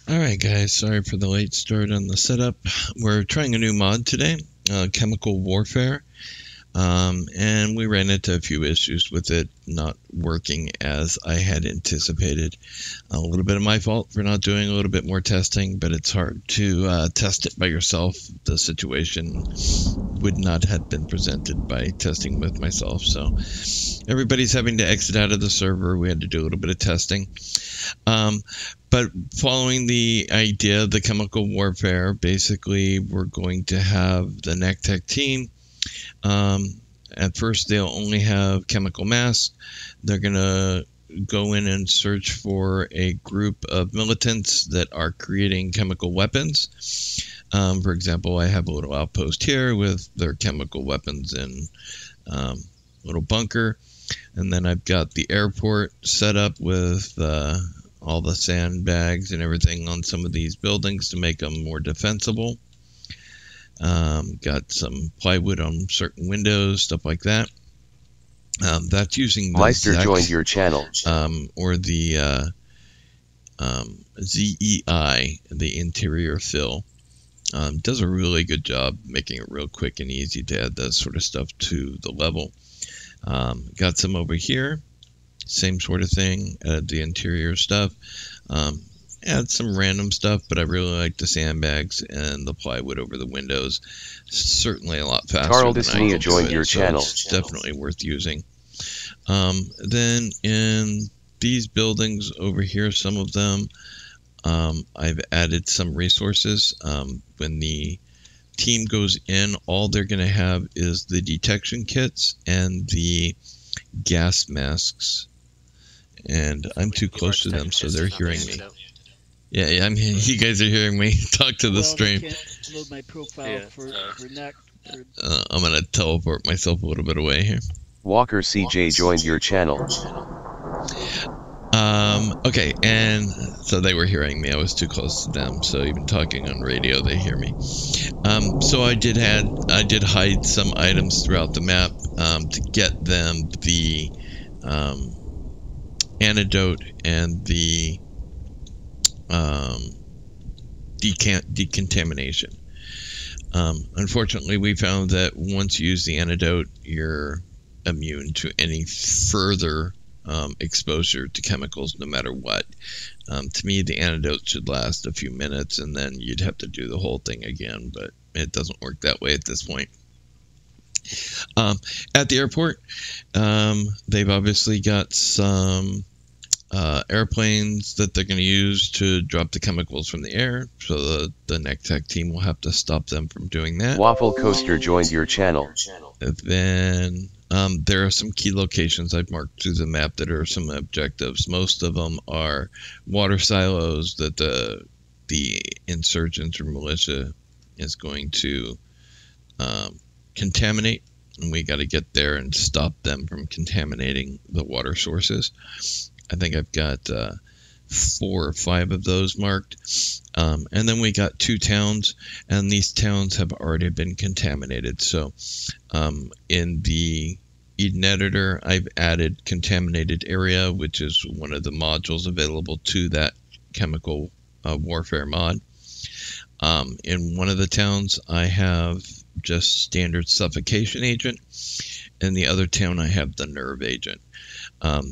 Alright guys, sorry for the late start on the setup. We're trying a new mod today, chemical warfare, and we ran into a few issues with it not working as I had anticipated. A little bit of my fault for not doing a little bit more testing, but it's hard to test it by yourself. The situation would not have been presented by testing with myself, so everybody's having to exit out of the server. We had to do a little bit of testing. But following the idea of the chemical warfare, basically we're going to have the NAK Tac team. At first they'll only have chemical masks. They're going to go in and search for a group of militants that are creating chemical weapons. For example, I have a little outpost here with their chemical weapons in a little bunker. And then I've got the airport set up with all the sandbags and everything on some of these buildings to make them more defensible. Got some plywood on certain windows, stuff like that. That's using the Meister ZEC, joined your channel. or the ZEI, the interior fill. Does a really good job making it real quick and easy to add that sort of stuff to the level. Got some over here. Same sort of thing, the interior stuff. Add some random stuff, but I really like the sandbags and the plywood over the windows. Certainly a lot faster Carl than I Disney can joined do it, your so channel. it's definitely worth using. Then in these buildings over here, some of them, I've added some resources. When the team goes in, all they're going to have is the detection kits and the gas masks. And I'm too close to them, so they're hearing me. Yeah, I'm. You guys are hearing me talk to the stream. Can't load my profile for NAK. I'm gonna teleport myself a little bit away here. Walker CJ joined your channel. Okay, and so they were hearing me. I was too close to them, so even talking on radio, they hear me. So I did hide some items throughout the map to get them the antidote and the decontamination. Unfortunately, we found that once you use the antidote, you're immune to any further exposure to chemicals, no matter what. To me, the antidote should last a few minutes, and then you'd have to do the whole thing again, but it doesn't work that way at this point. At the airport, they've obviously got some airplanes that they're going to use to drop the chemicals from the air, so the NAK Tac team will have to stop them from doing that. Waffle Coaster joined your channel. And then there are some key locations I've marked through the map that are some objectives. Most of them are water silos that the insurgents or militia is going to contaminate, and we got to get there and stop them from contaminating the water sources. I think I've got 4 or 5 of those marked. And then we got 2 towns, and these towns have already been contaminated. So in the Eden editor, I've added contaminated area, which is one of the modules available to that chemical warfare mod. In one of the towns, I have just standard suffocation agent. In the other town, I have the nerve agent.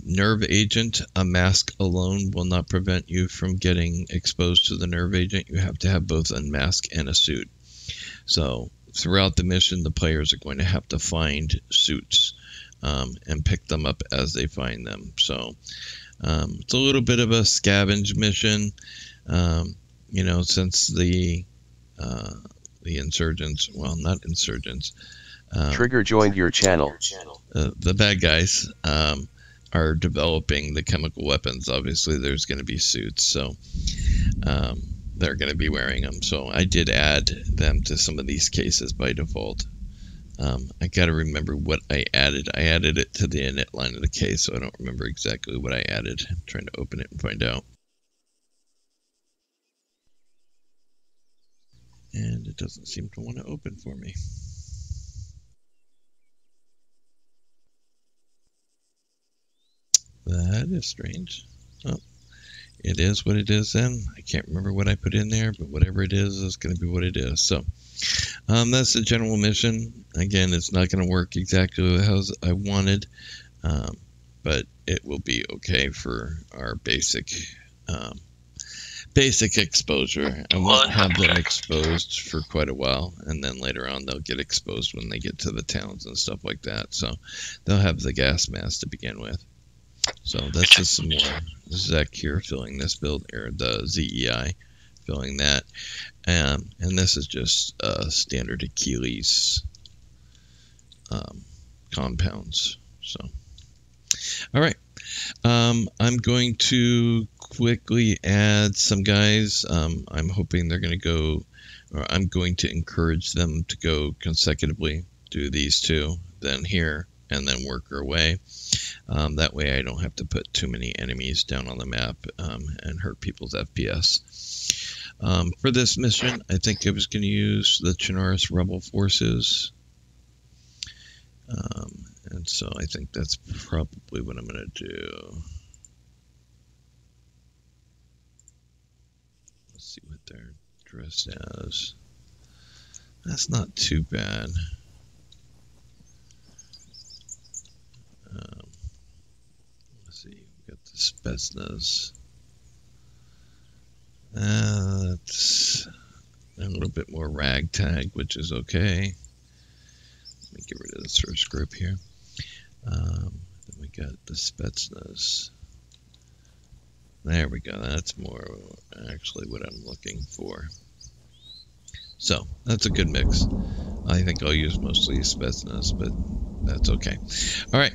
Nerve agent, a mask alone will not prevent you from getting exposed to the nerve agent. You have to have both a mask and a suit. So throughout the mission, the players are going to have to find suits and pick them up as they find them. So it's a little bit of a scavenge mission, you know, since the insurgents, well, not insurgents. Trigger joined your channel. The bad guys are developing the chemical weapons. Obviously, there's going to be suits, so they're going to be wearing them. So I did add them to some of these cases by default. I got to remember what I added. I added it to the init line of the case, so I don't remember exactly what I added. I'm trying to open it and find out. And it doesn't seem to want to open for me. That is strange. Oh, it is what it is then. I can't remember what I put in there, but whatever it is going to be what it is. So that's the general mission. Again, it's not going to work exactly how I wanted, but it will be okay for our basic exposure. I won't have them exposed for quite a while, and then later on they'll get exposed when they get to the towns and stuff like that. So they'll have the gas mask to begin with. So that's just some more. This is Zach here filling this build, or the ZEI, filling that. And this is just standard Achilles compounds. So, all right. I'm going to quickly add some guys. I'm hoping they're going to go, or I'm going to encourage them to go consecutively, do these two, then here, and then work our way. That way I don't have to put too many enemies down on the map and hurt people's FPS. For this mission, I think I was going to use the Chernarus rebel forces. And so I think that's probably what I'm going to do. Let's see what they're dressed as. That's not too bad. Let's see, we got the Spetsnaz. That's a little bit more ragtag, which is okay. Let me get rid of this first group here. Then we got the Spetsnaz. There we go. That's more actually what I'm looking for. So that's a good mix. I think I'll use mostly Spetsnaz, but that's okay. All right.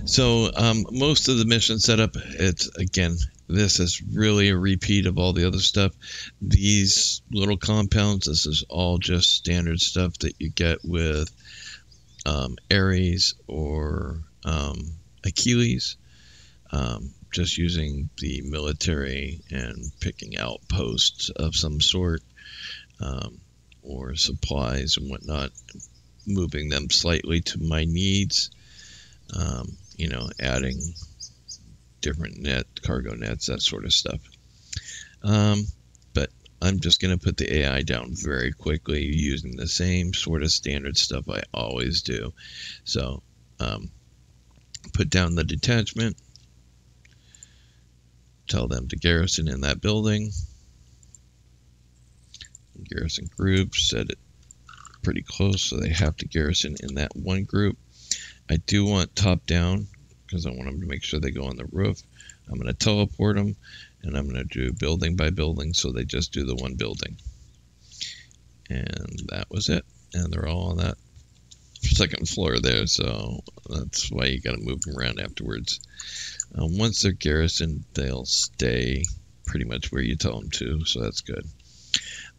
So most of the mission setup, it's again, this is really a repeat of all the other stuff. These little compounds, this is all just standard stuff that you get with Ares or Achilles. Just using the military and picking outposts of some sort, or supplies and whatnot, moving them slightly to my needs, you know, adding different cargo nets, that sort of stuff. But I'm just going to put the AI down very quickly using the same sort of standard stuff I always do. So put down the detachment, tell them to garrison in that building. Garrison groups, set it pretty close so they have to garrison in that one group. I do want top down because I want them to make sure they go on the roof. I'm going to teleport them, and I'm going to do building by building so they just do the one building. And that was it. And they're all on that second floor there, so that's why you got to move them around afterwards. Once they're garrisoned, they'll stay pretty much where you tell them to, so that's good.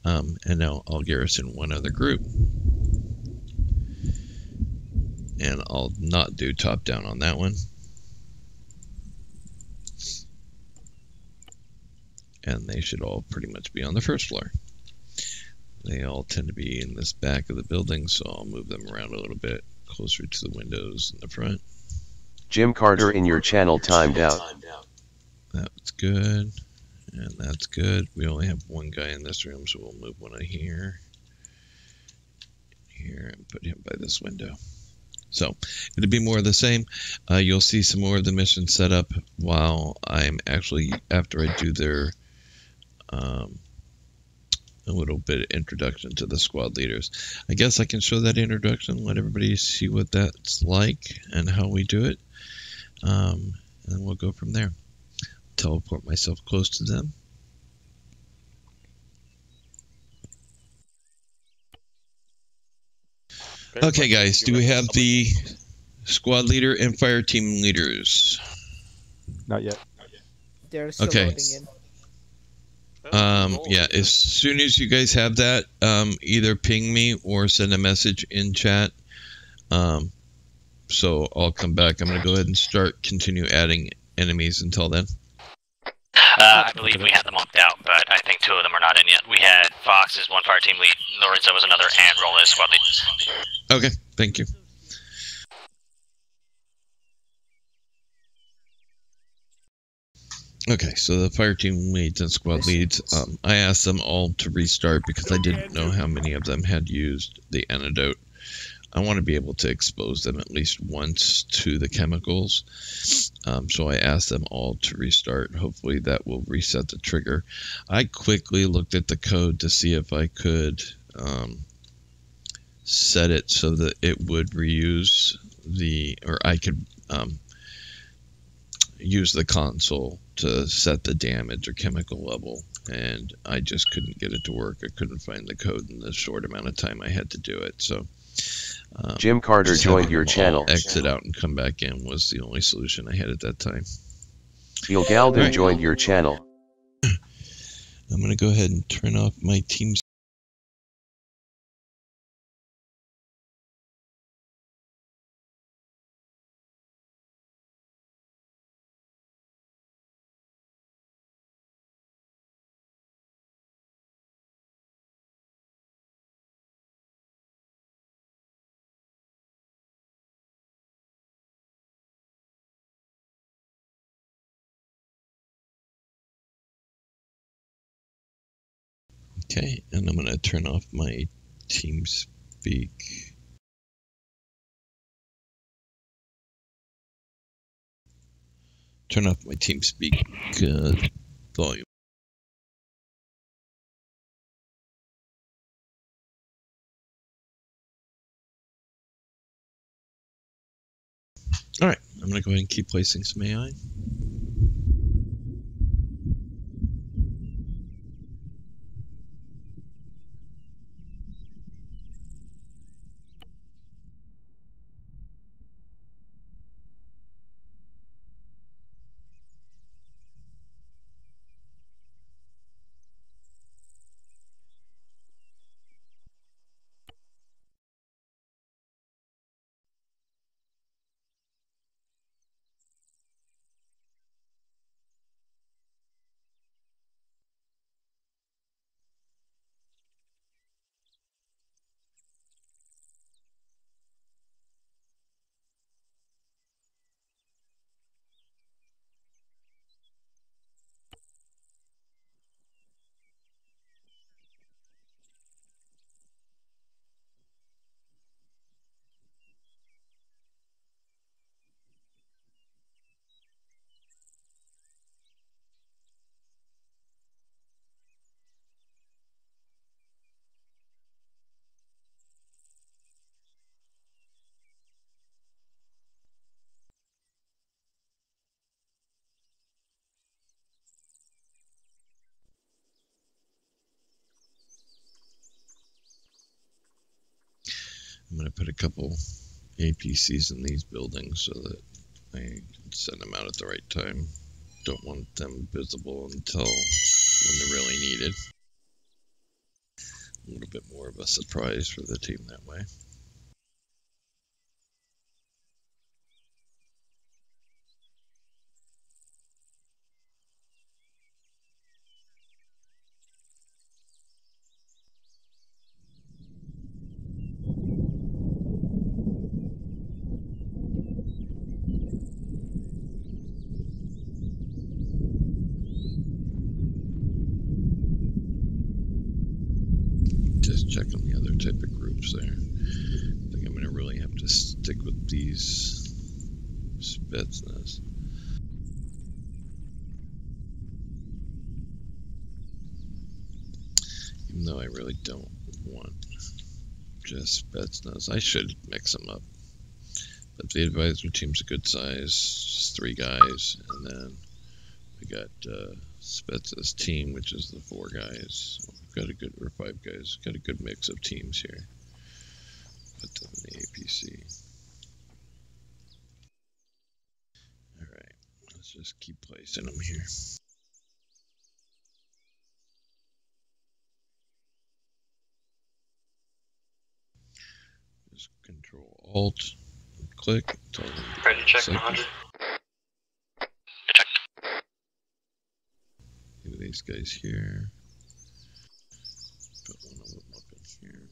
And now I'll garrison one other group. And I'll not do top down on that one. And they should all pretty much be on the first floor. They all tend to be in this back of the building, so I'll move them around a little bit closer to the windows in the front. Jim Carter in your channel timed out. That's good. And that's good. We only have one guy in this room, so we'll move one in here. Here, and put him by this window. So, it'll be more of the same. You'll see some more of the mission set up while I'm actually, after I do their, a little bit of introduction to the squad leaders. I guess I can show that introduction, let everybody see what that's like and how we do it. And then we'll go from there. Teleport myself close to them. Okay, guys, do we have the squad leader and fire team leaders? Not yet. They're still Okay. loading in. Yeah, as soon as you guys have that, either ping me or send a message in chat. So I'll come back. I'm going to go ahead and continue adding enemies until then. I believe we had them locked out, but I think 2 of them are not in yet. We had Fox as one fire team lead, Lorenzo was another, and Rolla as squad lead. Okay, thank you. Okay, so the fire team leads and squad leads, I asked them all to restart because I didn't know how many of them had used the antidote. I want to be able to expose them at least once to the chemicals. So I asked them all to restart. Hopefully that will reset the trigger. I quickly looked at the code to see if I could set it so that it would reuse or I could use the console to set the damage or chemical level, and I just couldn't get it to work. I couldn't find the code in the short amount of time I had to do it. So Jim Carter joined your channel. Exit out and come back in was the only solution I had at that time. Il Galdo joined your channel. I'm going to go ahead and turn off my team. Okay, and I'm going to turn off my TeamSpeak. Turn off my TeamSpeak volume. All right, I'm going to go ahead and keep placing some AI. I'm going to put a couple APCs in these buildings so that I can send them out at the right time. Don't want them visible until when they're really needed. A little bit more of a surprise for the team that way. Just checking the other type of groups there. I think I'm going to really have to stick with these Spetsnaz. Even though I really don't want just Spetsnaz. I should mix them up. But the advisory team's a good size, just 3 guys, and then we got Spetsnaz team, which is the 4 guys. So we've got a good, or 5 guys, got a good mix of teams here. Put them in the APC. Alright, let's just keep placing them here. Just Control Alt, click. Ready to check 100. Check. Do these guys here. Put one of them up in here.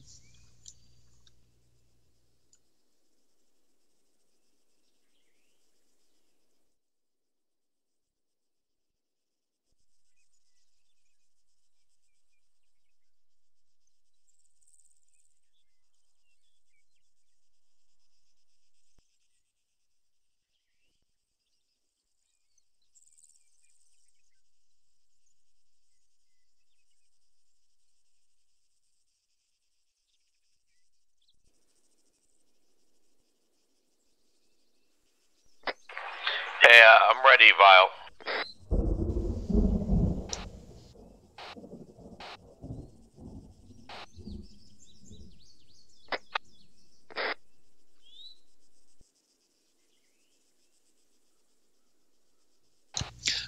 I'm ready, Vile.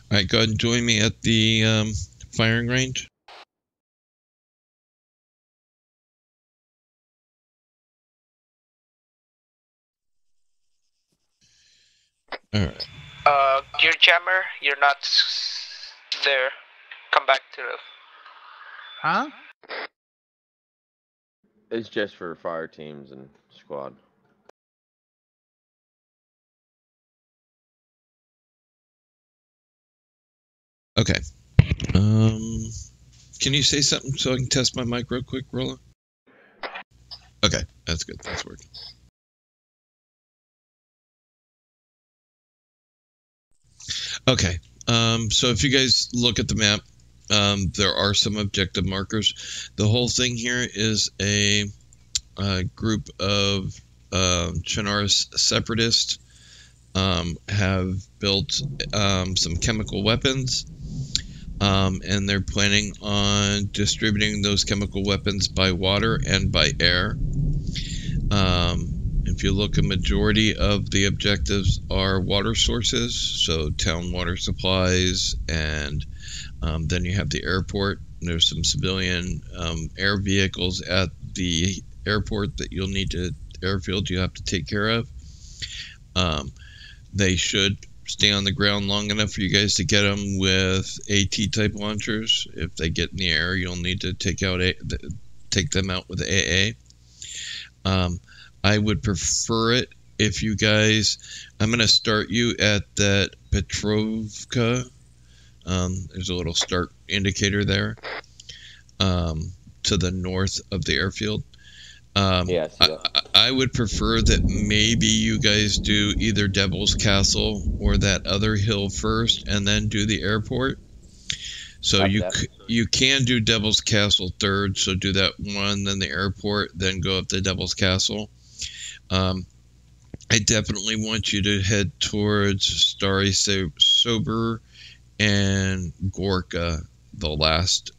All right, go ahead and join me at the firing range. All right. Gear jammer, you're not there. Come back to the. Huh? It's just for fire teams and squad. Okay. Can you say something so I can test my mic real quick, Rolla? Okay, that's good. That's working. Okay. So if you guys look at the map, there are some objective markers. The whole thing here is a group of Chernarus separatists have built some chemical weapons, and they're planning on distributing those chemical weapons by water and by air. If you look, a majority of the objectives are water sources, so town water supplies, and then you have the airport. There's some civilian air vehicles at the airport that you'll need to, airfield you have to take care of. They should stay on the ground long enough for you guys to get them with AT-type launchers. If they get in the air, you'll need to take them out with AA. I would prefer it if you guys, I'm going to start you at that Petrovka. There's a little start indicator there to the north of the airfield. Yes. I would prefer that maybe you guys do either Devil's Castle or that other hill first and then do the airport. So you can do Devil's Castle third, so do that one, then the airport, then go up to Devil's Castle. I definitely want you to head towards Starry Sober and Gorka, the last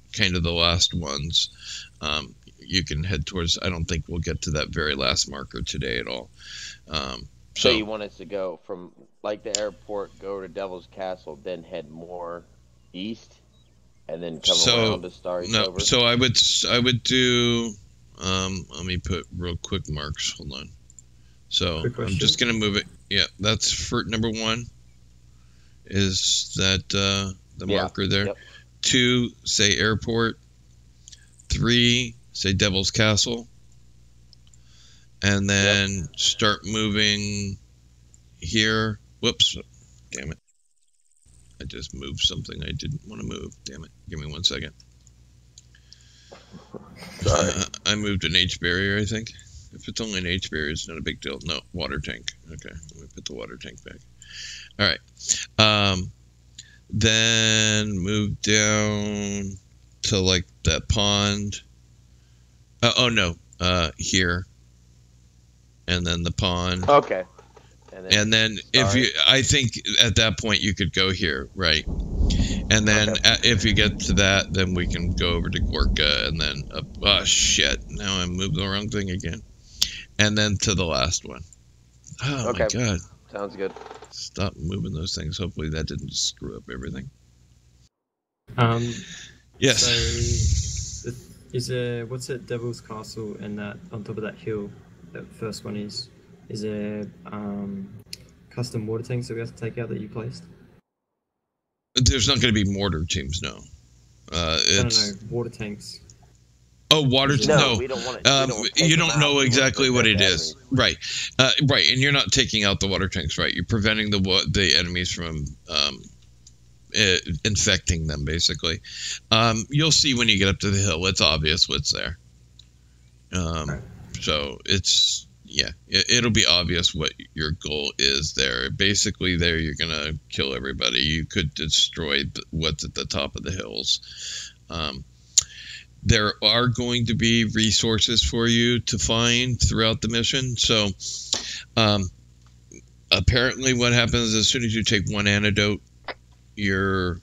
ones. You can head towards, I don't think we'll get to that very last marker today at all. So you want us to go from like the airport, go to Devil's Castle, then head more east, and then come around to Starry Sober? So I would do, let me put real quick marks, hold on. So I'm just going to move it. Yeah, that's for number one. Is that the marker there? Yep. 2, say airport. 3, say Devil's Castle. And then start moving here. Whoops. Damn it. I just moved something I didn't want to move. Damn it. Give me 1 second. Sorry. I moved an H barrier, I think. If it's only an H barrier, it's not a big deal. No, water tank. Okay, let me put the water tank back. All right. Then move down to like that pond. Here. And then the pond. Okay. And then if you, I think at that point you could go here, right? And then if you get to that, then we can go over to Gorka and then up. Oh shit! Now I moved the wrong thing again. And then to the last one. Oh my god! Sounds good. Stop moving those things. Hopefully that didn't screw up everything. Yes. So is what's it? Devil's Castle and that on top of that hill. That first one is there custom water tanks that we have to take out that you placed? There's not going to be mortar teams, no. It's water tanks. Oh, water tanks. No, we don't want it. You don't know exactly what it is, right? Right, and you're not taking out the water tanks, right? You're preventing the enemies from infecting them, basically. You'll see when you get up to the hill. It's obvious what's there. So it's, it'll be obvious what your goal is there. Basically, there you're gonna kill everybody. You could destroy what's at the top of the hills. There are going to be resources for you to find throughout the mission. So apparently what happens as soon as you take one antidote, you're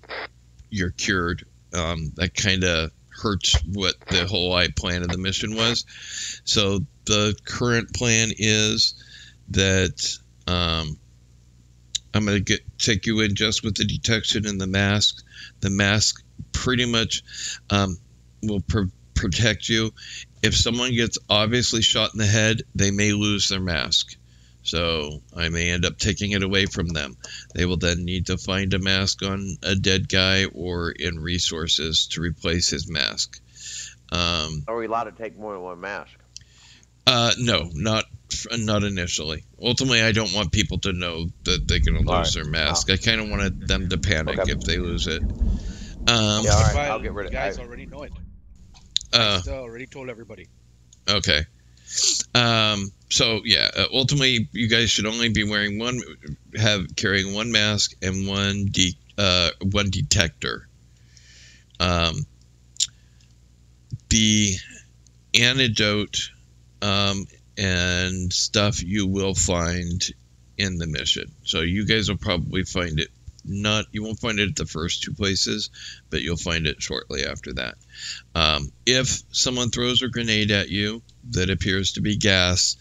cured. That kind of hurts what the whole plan of the mission was. So the current plan is that I'm going to take you in just with the detection and the mask. The mask pretty much will protect you. If someone gets obviously shot in the head, they may lose their mask. So I may end up taking it away from them. They will then need to find a mask on a dead guy or in resources to replace his mask. Are we allowed to take more than one mask? No, not initially. Ultimately, I don't want people to know that they're going to lose their mask. I kind of wanted them to panic if they lose it. Yeah, all right, I'll get rid of it. You guys already know it. I already told everybody. Okay. So yeah, ultimately, you guys should only be wearing carrying one mask and one detector. The antidote and stuff you will find in the mission. So you guys will probably find it. You won't find it at the first two places, but you'll find it shortly after that. If someone throws a grenade at you that appears to be gas,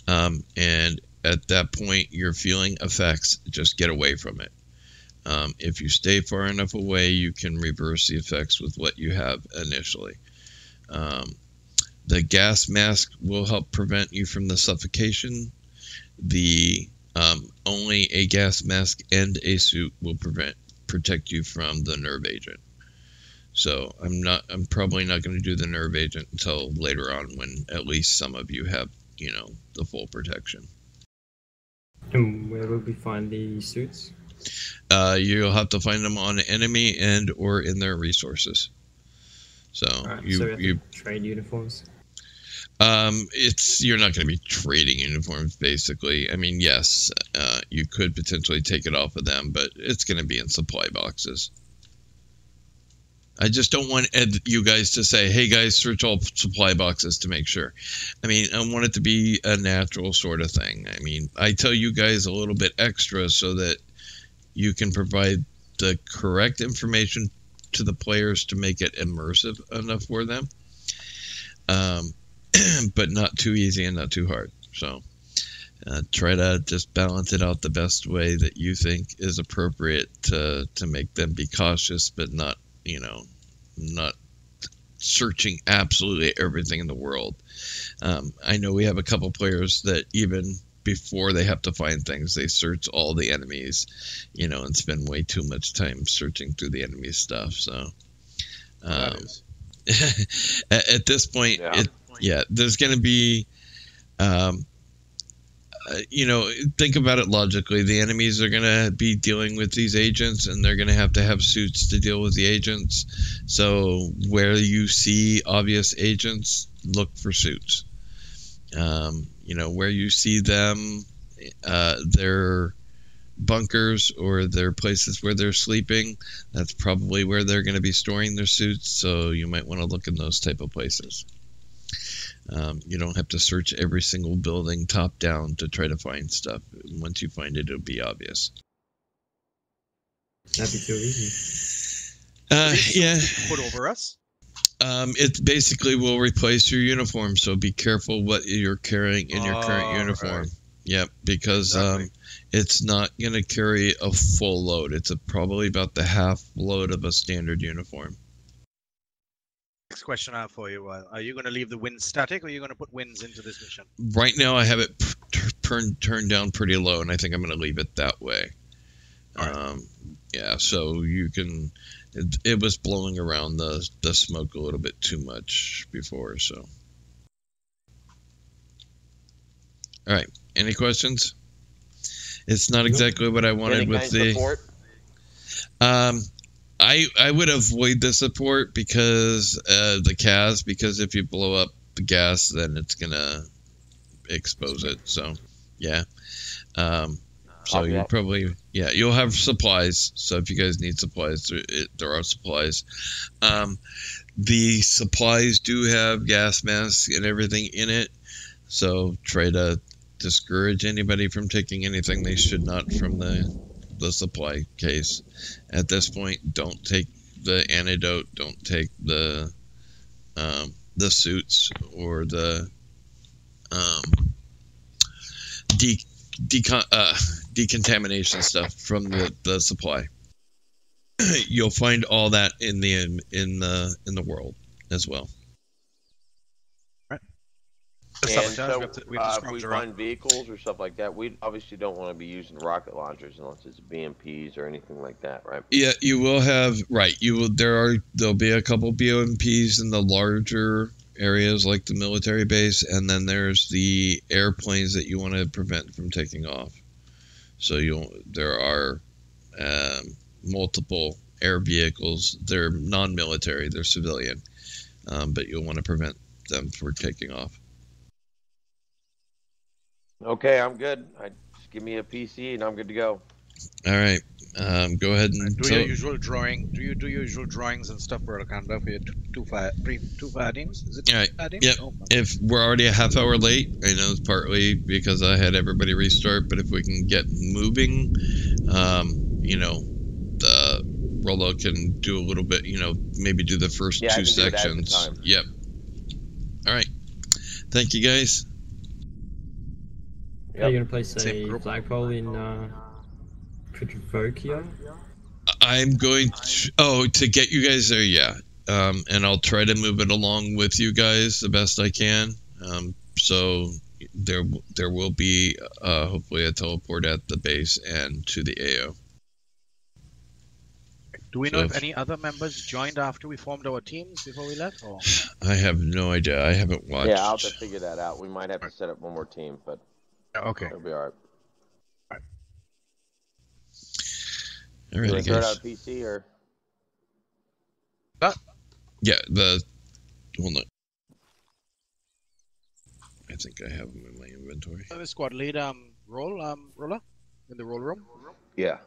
and at that point you're feeling effects, just get away from it. If you stay far enough away, you can reverse the effects with what you have initially. The gas mask will help prevent you from the suffocation. Only a gas mask and a suit will protect you from the nerve agent. So I'm probably not going to do the nerve agent until later on, when at least some of you have, the full protection. And where will we find the suits? You'll have to find them on enemy and or in their resources. So you trade uniforms. You're not going to be trading uniforms, basically. I mean, yes, you could potentially take it off of them, but it's going to be in supply boxes. I just don't want you guys to say, hey guys, search all supply boxes to make sure. I mean, I want it to be a natural sort of thing. I mean, I tell you guys a little bit extra so that you can provide the correct information to the players to make it immersive enough for them. But not too easy and not too hard. So try to just balance it out the best way that you think is appropriate to make them be cautious, but not searching absolutely everything in the world. I know we have a couple players that even before they have to find things, they search all the enemies, and spend way too much time searching through the enemy stuff. So at this point, there's going to be, think about it logically. The enemies are going to be dealing with these agents, and they're going to have suits to deal with the agents. So where you see obvious agents, look for suits. Where you see them, their bunkers or their places where they're sleeping, that's probably where they're going to be storing their suits. So you might want to look in those type of places. You don't have to search every single building top down to try to find stuff. Once you find it, it'll be obvious. That'd be too easy. Yeah. Put over us? It basically will replace your uniform, so be careful what you're carrying in your current uniform. Right. Yep, because it's not going to carry a full load. It's probably about the half load of a standard uniform. Next question I have for you: are you going to leave the winds static, or are you going to put winds into this mission? Right now, I have it turned down pretty low, and I think I'm going to leave it that way. Right. Yeah, so you can. It was blowing around the smoke a little bit too much before, so. All right. Any questions? It's not exactly what I wanted with the support. I would avoid the support because the CAS, because if you blow up the gas, then it's gonna expose it. So yeah. So you probably you'll have supplies. So if you guys need supplies, there are supplies. The supplies do have gas masks and everything in it. So try to discourage anybody from taking anything they should not from the supply case. At this point, don't take the antidote, don't take the suits or the decontamination stuff from the supply. You'll find all that in the world as well. And so, if we find vehicles or stuff like that, we obviously don't want to be using rocket launchers unless it's BMPs or anything like that, right? Yeah, you will have there'll be a couple BMPs in the larger areas like the military base, and then there's the airplanes that you want to prevent from taking off. So there are multiple air vehicles. They're non-military, they're civilian, but you'll want to prevent them from taking off. Okay, I'm good. Just give me a PC and I'm good to go. All right, go ahead and do your usual drawing. Do you do your usual drawings and stuff for Wakanda for your two fire teams? Is it all right? Fire teams? Yep. Oh, if we're already a half hour late, I know it's partly because I had everybody restart, but if we can get moving, the Rollo can do a little bit. Maybe do the first two sections. Yep. All right. Thank you, guys. Are you gonna place a flagpole in Provokia? I'm going to get you guys there, yeah. And I'll try to move it along with you guys the best I can. So there will be hopefully a teleport at the base and to the AO. Do we know if any other members joined after we formed our teams before we left? Or? I have no idea. I haven't watched. Yeah, I'll have to figure that out. We might have to set up one more team, but okay, it'll be all right. All right, start out PC or? Yeah, hold on. I think I have them in my inventory. The squad lead Roller in the roll room. Yeah.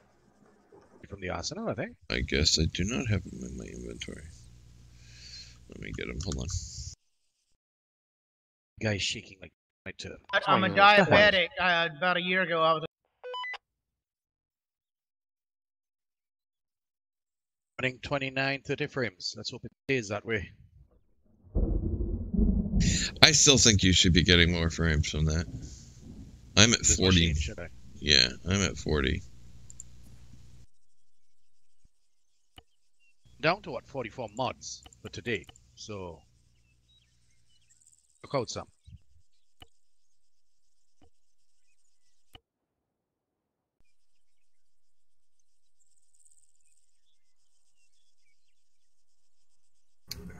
From the arsenal, I think. I guess I do not have them in my inventory. Let me get them. Hold on. Guy's shaking like my turn. I'm a diabetic. About a year ago, I was. Running 29-30 frames. Let's hope it stays that way. I still think you should be getting more frames from that. I'm at 40. Machine, should I? Yeah, I'm at 40. Down to what, 44 mods for today. So look out some.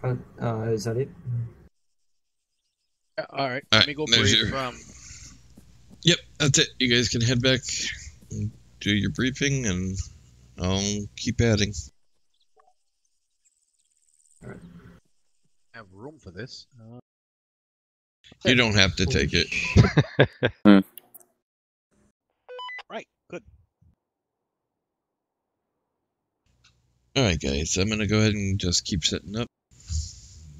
Is that it? All right. Let me go brief from. Yep, that's it. You guys can head back and do your briefing, and I'll keep adding. All right. I have room for this. You don't have to take it. Right. Good. All right, guys. I'm gonna go ahead and just keep setting up.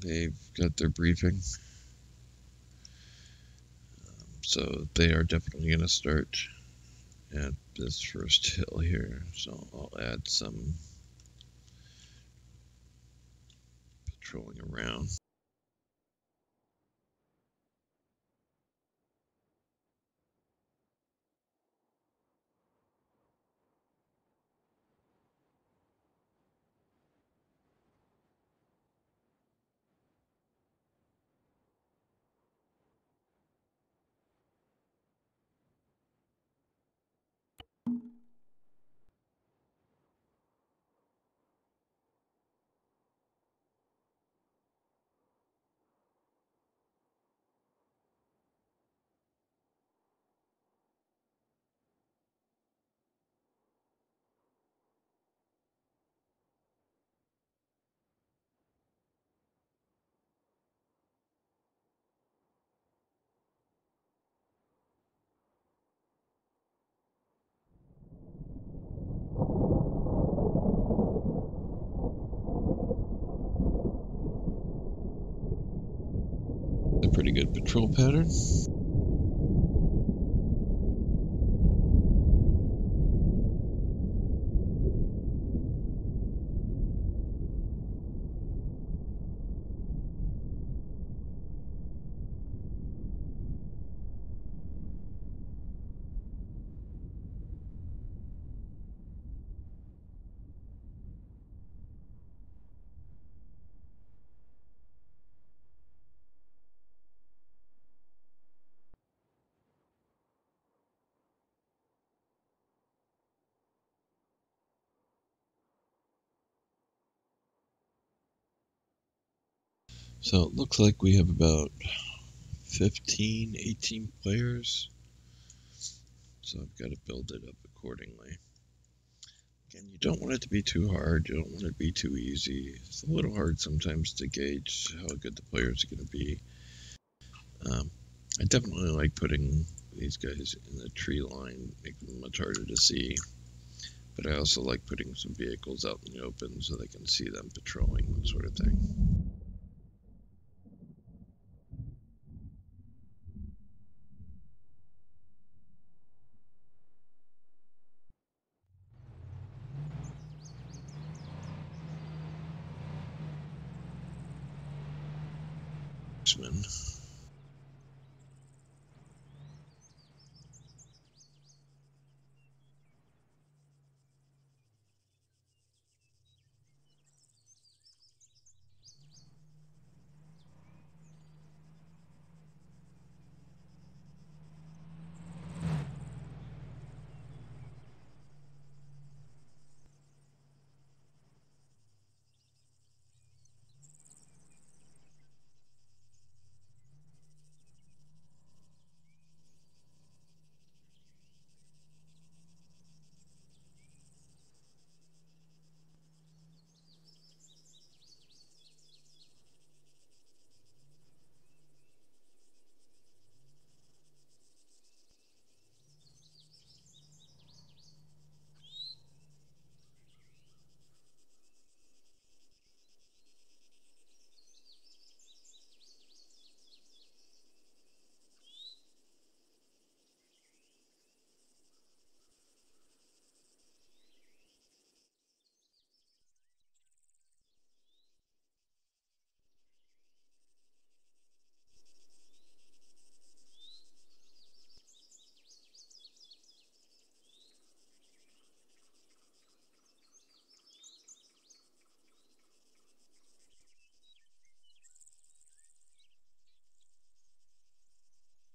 They've got their briefing. So they are definitely going to start at this first hill here. So I'll add some patrolling around. A pretty good patrol pattern. So it looks like we have about 15, 18 players. So I've got to build it up accordingly. Again, you don't want it to be too hard. You don't want it to be too easy. It's a little hard sometimes to gauge how good the players are going to be. I definitely like putting these guys in the tree line, making them much harder to see. But I also like putting some vehicles out in the open so they can see them patrolling, that sort of thing.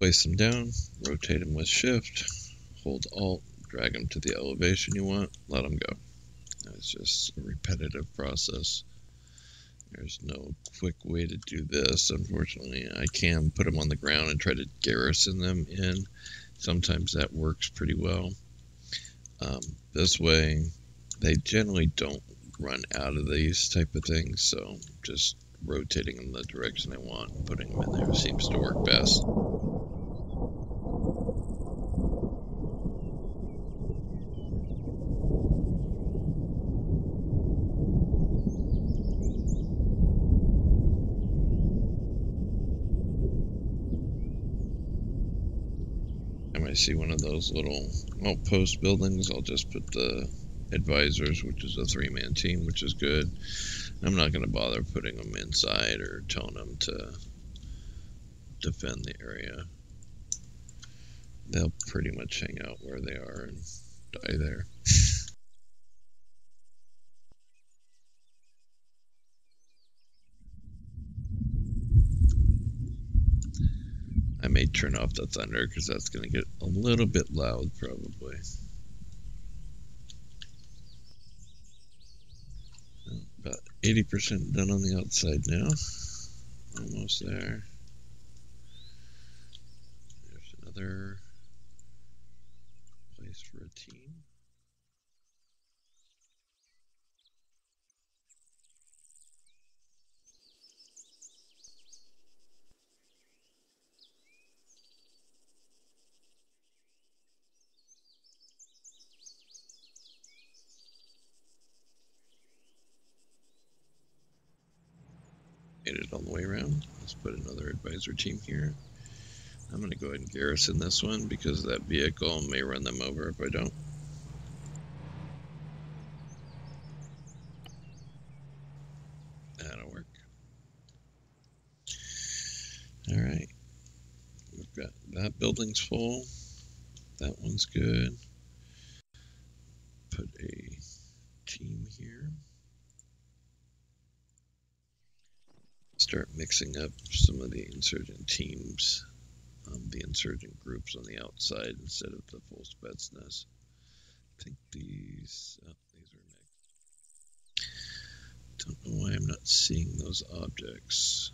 Place them down, rotate them with shift, hold alt, drag them to the elevation you want, let them go. It's just a repetitive process. There's no quick way to do this, unfortunately. I can put them on the ground and try to garrison them in. Sometimes that works pretty well. This way, they generally don't run out of these type of things, so just rotating them the direction I want and putting them in there seems to work best. I see one of those little outpost buildings, I'll just put the advisors, which is a 3-man team, which is good. I'm not going to bother putting them inside or telling them to defend the area. They'll pretty much hang out where they are and die there. I may turn off the thunder because that's going to get a little bit loud probably. About 80% done on the outside now. Almost there. There's another place for a team. Made it all the way around. Let's put another advisor team here. I'm going to go ahead and garrison this one because that vehicle may run them over if I don't. That'll work. Alright. We've got that building's full. That one's good. Put a team here. Start mixing up some of the insurgent teams, the insurgent groups on the outside instead of the full Spetsnaz. I think these are next. Don't know why I'm not seeing those objects.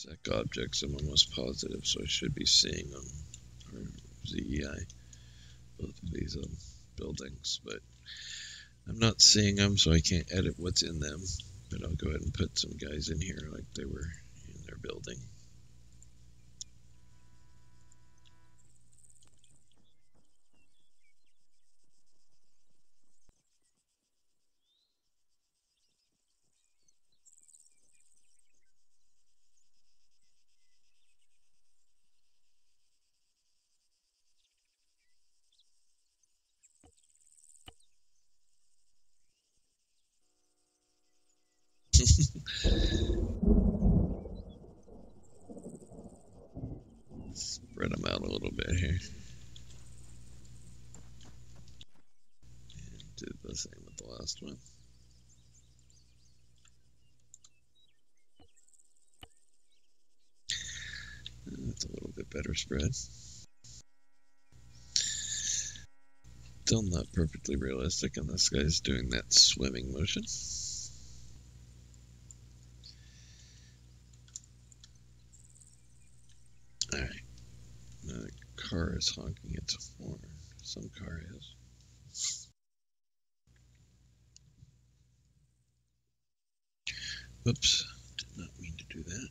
Sec objects, I'm almost positive, so I should be seeing them. Or ZEI, both of these buildings, but I'm not seeing them, so I can't edit what's in them. But I'll go ahead and put some guys in here like they were in their building. Spread them out a little bit here. And do the same with the last one. That's a little bit better spread. Still not perfectly realistic, and this guy's doing that swimming motion. Alright. The car is honking its horn. Some car is. Whoops. Did not mean to do that.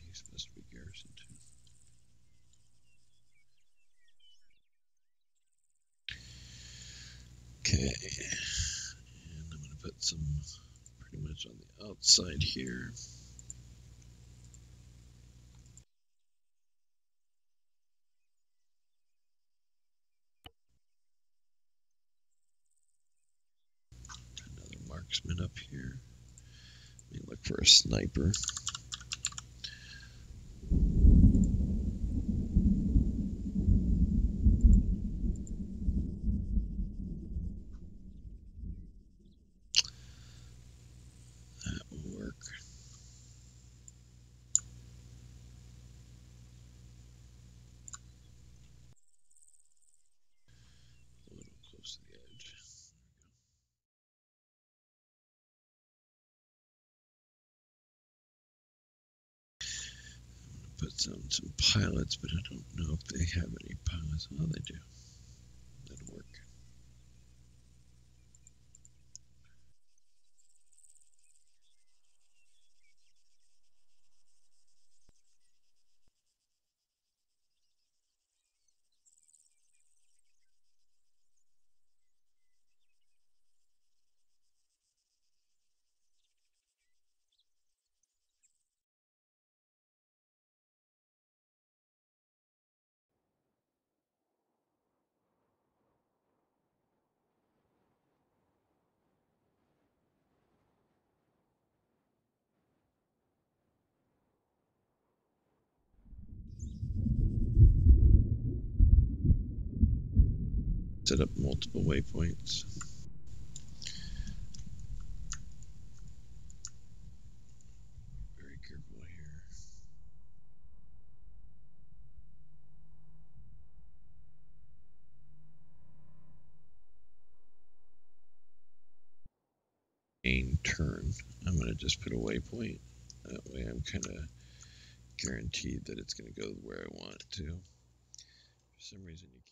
He's supposed to be garrison too. Okay. And I'm going to put some pretty much on the outside here. Another marksman up here. Let me look for a sniper. That will work. A little close to the edge. Put on some pilots, but I don't know if they have any pilots. Oh, they do. That'll work. Set up multiple waypoints. Very careful here. Main turn. I'm going to just put a waypoint. That way I'm kind of guaranteed that it's going to go where I want it to. For some reason you can't.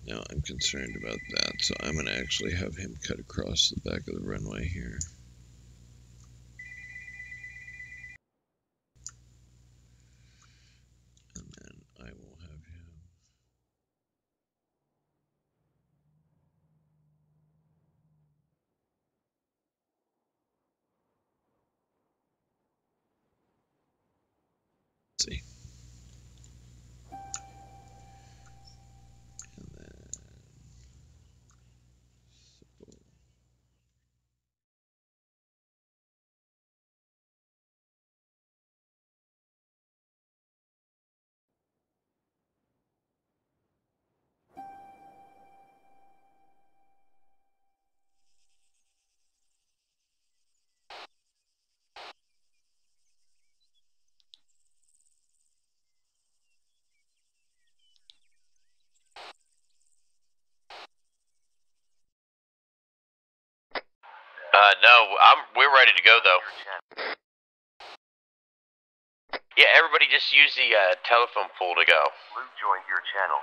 Now I'm concerned about that, so I'm going to actually have him cut across the back of the runway here. And then I will have him. Let's see. And then No, we're ready to go though. Yeah, everybody just use the telephone pole to go. Luke joined your channel.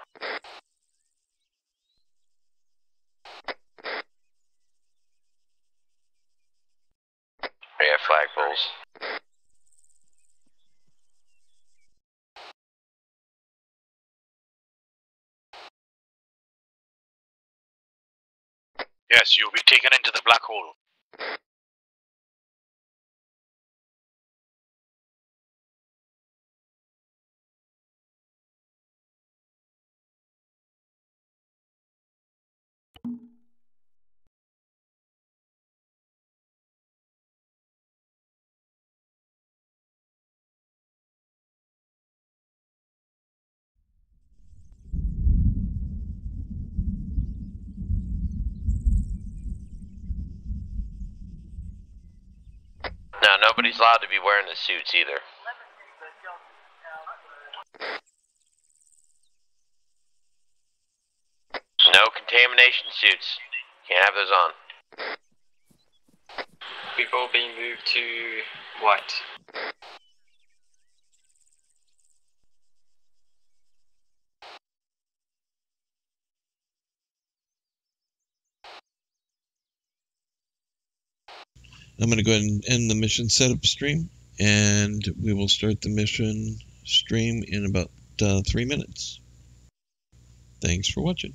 Yeah, flagpoles. Yes, you'll be taken into the black hole. No, nobody's allowed to be wearing the suits either. No contamination suits. Can't have those on. We've all been moved to white. I'm going to go ahead and end the mission setup stream, and we will start the mission stream in about 3 minutes. Thanks for watching.